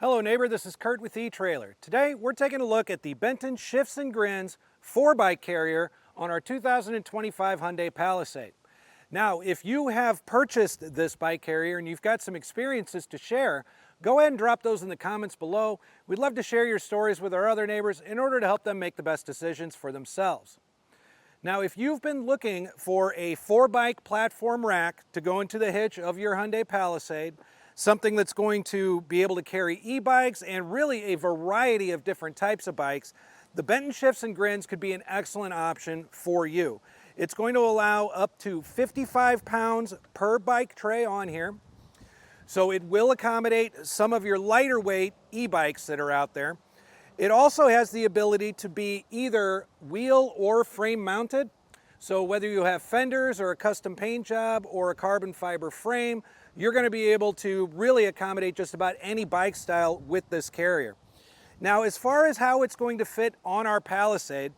Hello neighbor, this is Curt with eTrailer. Today we're taking a look at the Benton Shifts&Grins 4x carrier on our 2025 Hyundai Palisade. Now, if you have purchased this bike carrier and you've got some experiences to share, go ahead and drop those in the comments below. We'd love to share your stories with our other neighbors in order to help them make the best decisions for themselves. Now, if you've been looking for a 4-bike platform rack to go into the hitch of your Hyundai Palisade, something that's going to be able to carry e-bikes and really a variety of different types of bikes, the Benton Shifts&Grins could be an excellent option for you. It's going to allow up to 55 pounds per bike tray on here. So it will accommodate some of your lighter weight e-bikes that are out there. It also has the ability to be either wheel or frame mounted. So whether you have fenders or a custom paint job or a carbon fiber frame, you're going to be able to really accommodate just about any bike style with this carrier. Now, as far as how it's going to fit on our Palisade,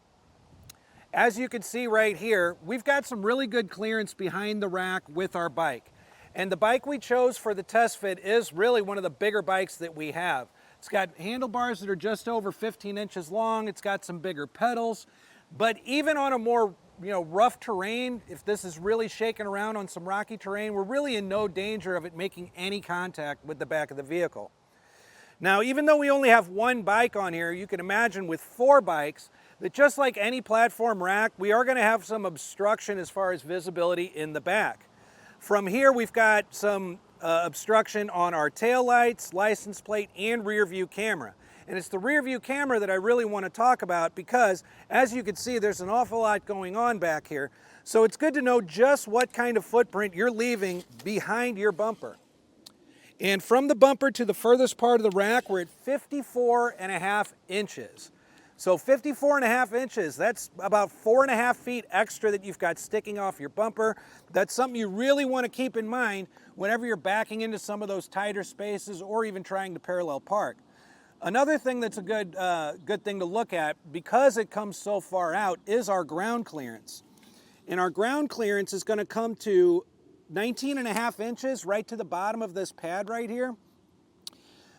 as you can see right here, we've got some really good clearance behind the rack with our bike. And the bike we chose for the test fit is really one of the bigger bikes that we have. It's got handlebars that are just over 15 inches long. It's got some bigger pedals. But even on a more rough terrain, if this is really shaking around on some rocky terrain, we're really in no danger of it making any contact with the back of the vehicle. Now, even though we only have one bike on here, you can imagine with 4 bikes that just like any platform rack, we are going to have some obstruction as far as visibility in the back. From here, we've got some obstruction on our tail lights, license plate, and rear view camera. And it's the rear view camera that I really want to talk about because, as you can see, there's an awful lot going on back here. So it's good to know just what kind of footprint you're leaving behind your bumper. And from the bumper to the furthest part of the rack, we're at 54.5 inches. So 54.5 inches, that's about 4.5 feet extra that you've got sticking off your bumper. That's something you really want to keep in mind whenever you're backing into some of those tighter spaces or even trying to parallel park. Another thing that's a good thing to look at, because it comes so far out, is our ground clearance. And our ground clearance is going to come to 19.5 inches right to the bottom of this pad right here.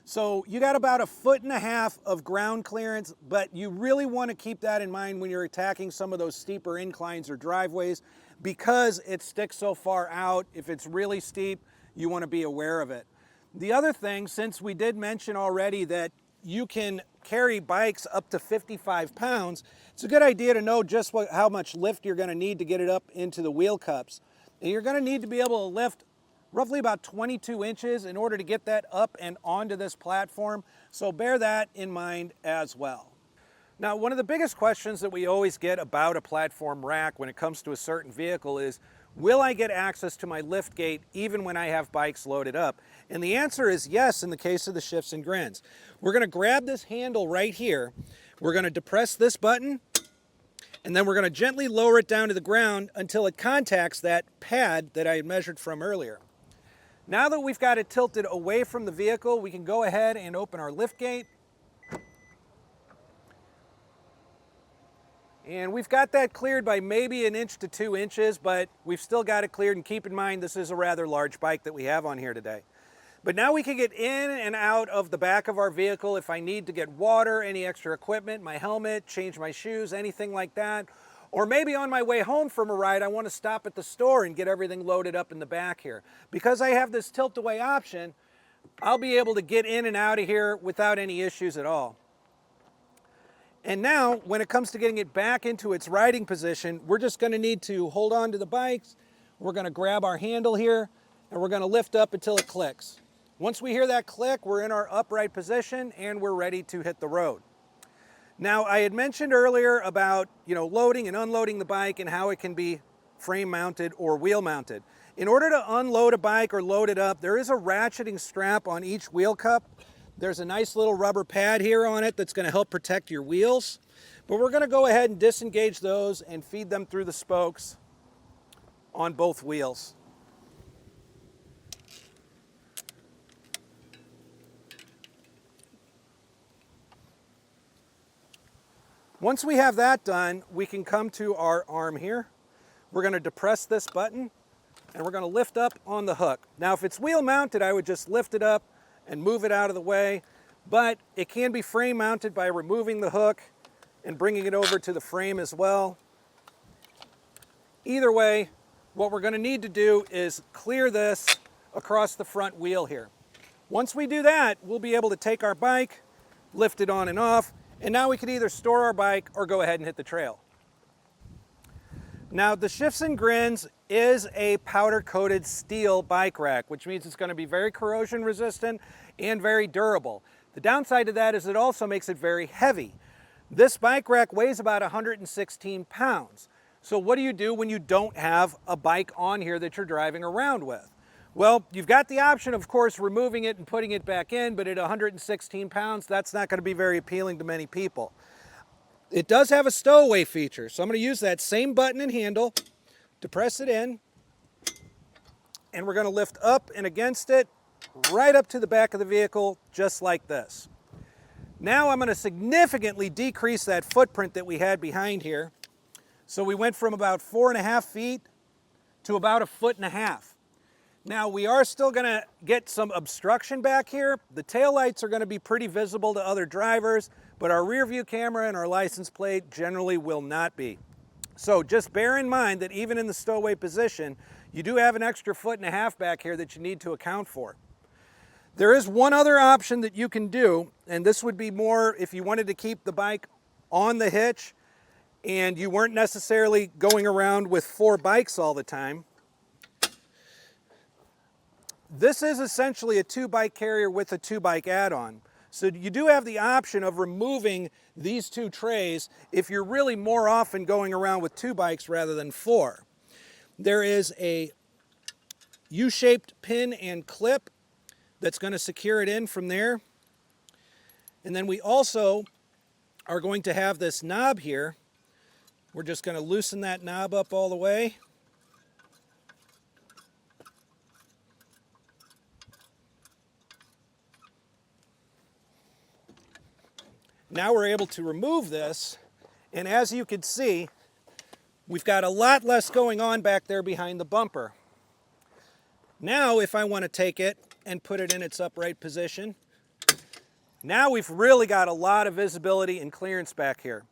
So you got about 1.5 feet of ground clearance, but you really want to keep that in mind when you're attacking some of those steeper inclines or driveways because it sticks so far out. If it's really steep, you want to be aware of it. The other thing, since we did mention already that you can carry bikes up to 55 pounds, it's a good idea to know just how much lift you're going to need to get it up into the wheel cups. And you're going to need to be able to lift roughly about 22 inches in order to get that up and onto this platform. So bear that in mind as well. Now, one of the biggest questions that we always get about a platform rack when it comes to a certain vehicle is, will I get access to my lift gate even when I have bikes loaded up? And the answer is yes in the case of the Shifts&Grins. We're going to grab this handle right here. We're going to depress this button, and then we're going to gently lower it down to the ground until it contacts that pad that I had measured from earlier. Now that we've got it tilted away from the vehicle, we can go ahead and open our lift gate. And we've got that cleared by maybe 1 to 2 inches, but we've still got it cleared. And keep in mind, this is a rather large bike that we have on here today. But now we can get in and out of the back of our vehicle if I need to get water, any extra equipment, my helmet, change my shoes, anything like that. Or maybe on my way home from a ride, I want to stop at the store and get everything loaded up in the back here. Because I have this tilt-away option, I'll be able to get in and out of here without any issues at all. And now, when it comes to getting it back into its riding position, we're just going to need to hold on to the bikes. We're going to grab our handle here, and we're going to lift up until it clicks. Once we hear that click, we're in our upright position, and we're ready to hit the road. Now, I had mentioned earlier about, loading and unloading the bike and how it can be frame mounted or wheel mounted. In order to unload a bike or load it up, there is a ratcheting strap on each wheel cup. There's a nice little rubber pad here on it that's going to help protect your wheels. But we're going to go ahead and disengage those and feed them through the spokes on both wheels. Once we have that done, we can come to our arm here. We're going to depress this button and we're going to lift up on the hook. Now, if it's wheel mounted, I would just lift it up and move it out of the way. but it can be frame mounted by removing the hook and bringing it over to the frame as well. Either way, what we're going to need to do is clear this across the front wheel here. Once we do that, we'll be able to take our bike, lift it on and off, and now we can either store our bike or go ahead and hit the trail. Now, the Shifts&Grins is a powder-coated steel bike rack, which means it's going to be very corrosion resistant and very durable. The downside to that is it also makes it very heavy. This bike rack weighs about 116 pounds. So what do you do when you don't have a bike on here that you're driving around with? Well, you've got the option, of course, removing it and putting it back in, but at 116 pounds, that's not going to be very appealing to many people. It does have a stowaway feature, so I'm going to use that same button and handle to press it in, and we're going to lift up and against it, right up to the back of the vehicle, just like this. Now I'm going to significantly decrease that footprint that we had behind here. So we went from about 4.5 feet to about 1.5 feet. Now we are still going to get some obstruction back here. The taillights are going to be pretty visible to other drivers, but our rear view camera and our license plate generally will not be. So just bear in mind that even in the stowaway position, you do have an extra 1.5 feet back here that you need to account for. There is one other option that you can do, and this would be more if you wanted to keep the bike on the hitch and you weren't necessarily going around with 4 bikes all the time. This is essentially a 2-bike carrier with a 2-bike add-on. So you do have the option of removing these 2 trays if you're really more often going around with 2 bikes rather than 4. There is a U-shaped pin and clip that's going to secure it in from there. And then we also are going to have this knob here. We're just going to loosen that knob up all the way. Now we're able to remove this, and as you can see, we've got a lot less going on back there behind the bumper. Now if I want to take it and put it in its upright position, now we've really got a lot of visibility and clearance back here.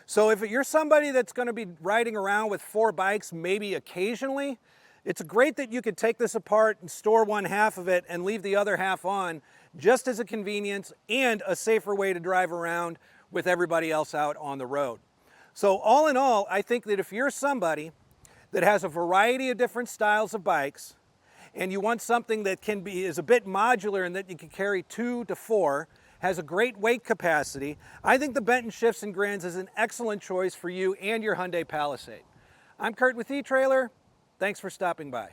So if you're somebody that's going to be riding around with 4 bikes, maybe occasionally, it's great that you could take this apart and store 1/2 of it and leave the other half on, just as a convenience and a safer way to drive around with everybody else out on the road. So all in all, I think that if you're somebody that has a variety of different styles of bikes and you want something that is a bit modular and that you can carry 2 to 4, has a great weight capacity, I think the Benton Shifts&Grins is an excellent choice for you and your Hyundai Palisade. I'm Curt with eTrailer. Thanks for stopping by.